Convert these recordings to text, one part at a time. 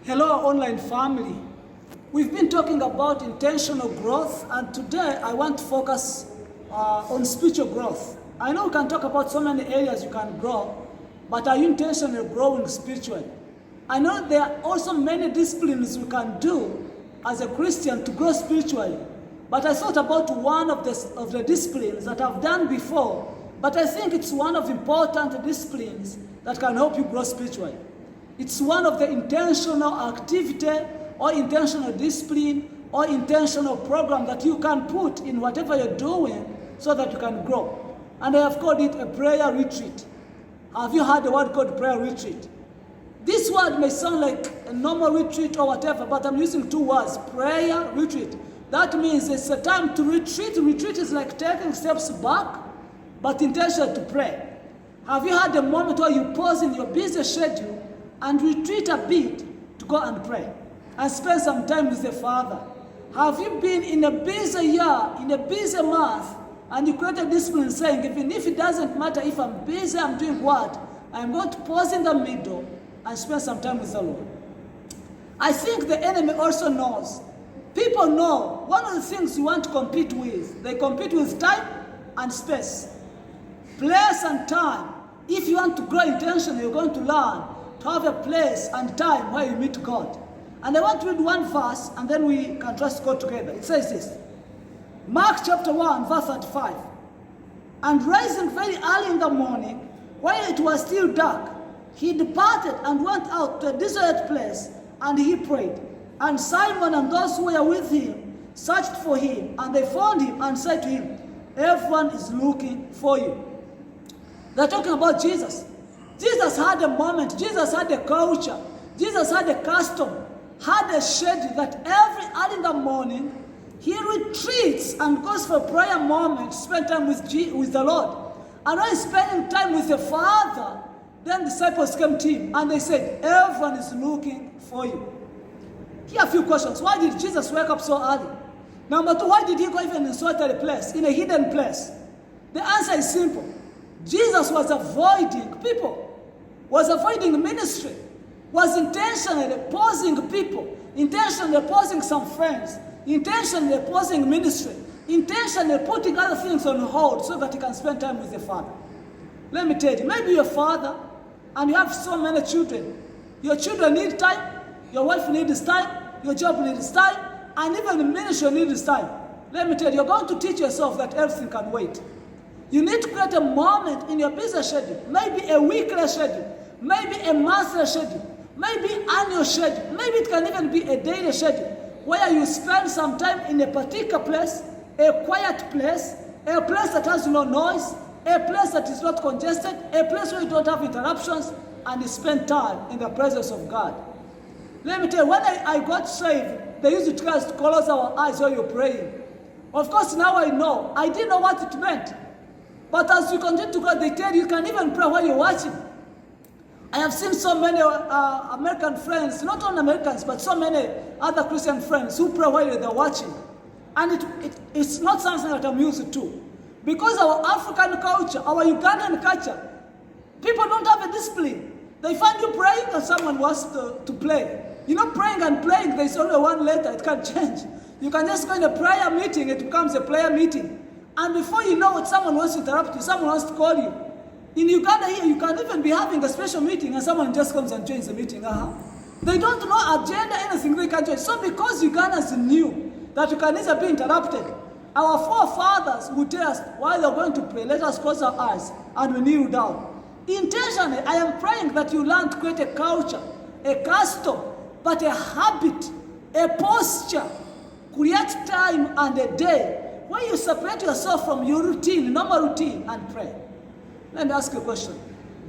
Hello, online family. We've been talking about intentional growth, and today I want to focus on spiritual growth. I know we can talk about so many areas you can grow, but are you intentionally growing spiritually? I know there are also many disciplines we can do as a Christian to grow spiritually, but I thought about one of the disciplines that I've done before, but I think it's one of the important disciplines that can help you grow spiritually. It's one of the intentional activity or intentional discipline or intentional program that you can put in whatever you're doing so that you can grow. And I have called it a prayer retreat. Have you heard the word called prayer retreat? This word may sound like a normal retreat or whatever, but I'm using two words, prayer retreat. That means it's a time to retreat. Retreat is like taking steps back, but intentional to pray. Have you had a moment where you pause in your busy schedule and retreat a bit to go and pray and spend some time with the Father? Have you been in a busy year, in a busy month, and you create a discipline saying, even if it doesn't matter if I'm busy, I'm doing what? I'm going to pause in the middle and spend some time with the Lord. I think the enemy also knows. People know one of the things you want to compete with. They compete with time and space. Place and time. If you want to grow intentionally, you're going to learn to have a place and time where you meet God. And I want to read one verse, and then we can just go together. It says this, Mark chapter 1, verse 35. And rising very early in the morning, while it was still dark, he departed and went out to a desolate place, and he prayed. And Simon and those who were with him searched for him, and they found him and said to him, everyone is looking for you. They're talking about Jesus. Jesus had a moment, Jesus had a culture, Jesus had a custom, had a schedule that every early in the morning, he retreats and goes for a prayer moment, spend time with the Lord. And when he's spending time with the Father, then disciples came to him and they said, everyone is looking for you. Here are a few questions. Why did Jesus wake up so early? Number two, why did he go even in a solitary place, in a hidden place? The answer is simple. Jesus was avoiding people, was avoiding ministry, was intentionally pausing people, intentionally pausing some friends, intentionally pausing ministry, intentionally putting other things on hold so that he can spend time with the Father. Let me tell you, maybe you're a father and you have so many children. Your children need time, your wife needs time, your job needs time, and even the ministry needs time. Let me tell you, you're going to teach yourself that everything can wait. You need to create a moment in your busy schedule, maybe a weekly schedule, maybe a monthly schedule, maybe annual schedule, maybe it can even be a daily schedule, where you spend some time in a particular place, a quiet place, a place that has no noise, a place that is not congested, a place where you don't have interruptions, and you spend time in the presence of God. Let me tell you, when I got saved, they used to tell us to close our eyes while you're praying. Of course, now I know. I didn't know what it meant. But as you continue to go, they tell you can even pray while you're watching. I have seen so many American friends, not only Americans, but so many other Christian friends who pray while they're watching. And it's not something that I'm used to. Because our African culture, our Ugandan culture, people don't have a discipline. They find you praying and someone wants to play. You know, praying and playing, there's only one letter, it can't change. You can just go in a prayer meeting, it becomes a prayer meeting. And before you know it, someone wants to interrupt you, someone wants to call you. In Uganda here, you can even be having a special meeting and someone just comes and joins the meeting. They don't know agenda, anything they can join. So because Ugandans knew that you can easily be interrupted, our forefathers would tell us, while they're going to pray, let us close our eyes and we kneel down. Intentionally, I am praying that you learn to create a culture, a custom, but a habit, a posture, create time and a day where you separate yourself from your routine, normal routine, and pray. Let me ask you a question.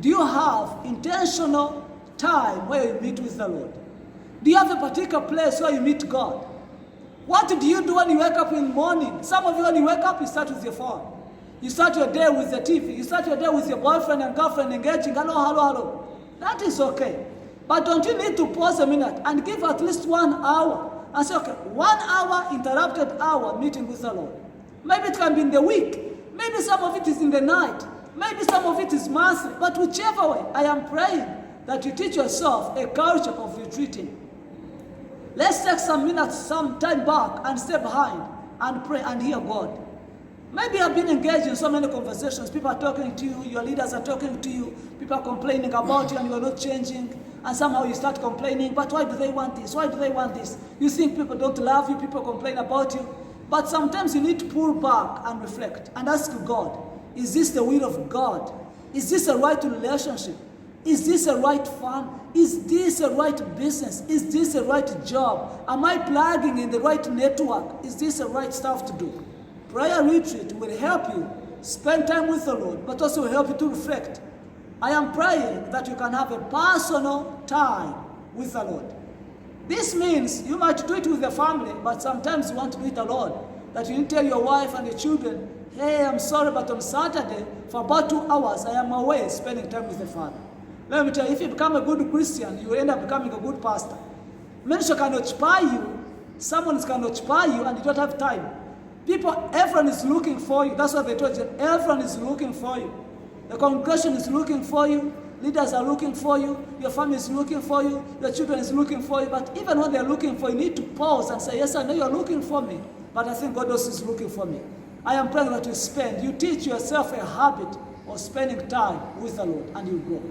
Do you have intentional time where you meet with the Lord? Do you have a particular place where you meet God? What do you do when you wake up in the morning? Some of you, when you wake up, you start with your phone. You start your day with the TV. You start your day with your boyfriend and girlfriend engaging. Hello. That is okay. But don't you need to pause a minute and give at least 1 hour and say, okay, 1 hour, interrupted hour, meeting with the Lord. Maybe it can be in the week. Maybe some of it is in the night. Maybe some of it is monthly. But whichever way, I am praying that you teach yourself a culture of retreating. Let's take some minutes, some time back and stay behind and pray and hear God. Maybe I've been engaged in so many conversations. People are talking to you, your leaders are talking to you, people are complaining about you and you are not changing. And somehow you start complaining, but why do they want this? Why do they want this? You think people don't love you, people complain about you. But sometimes you need to pull back and reflect and ask God, is this the will of God? Is this a right relationship? Is this a right fund? Is this a right business? Is this a right job? Am I plugging in the right network? Is this the right stuff to do? Prayer retreat will help you spend time with the Lord, but also will help you to reflect. I am praying that you can have a personal time with the Lord. This means you might do it with the family, but sometimes you want to do it alone. That you tell your wife and your children, hey, I'm sorry, but on Saturday, for about 2 hours, I am away spending time with the Father. Let me tell you, if you become a good Christian, you will end up becoming a good pastor. Ministry can occupy you, someone can occupy you, and you don't have time. People, everyone is looking for you. That's what they told you. Everyone is looking for you. The congregation is looking for you. Leaders are looking for you. Your family is looking for you. Your children is looking for you. But even when they're looking for you, you need to pause and say, yes, I know you're looking for me, but I think God also is looking for me. I am praying that you teach yourself a habit of spending time with the Lord, and you'll grow.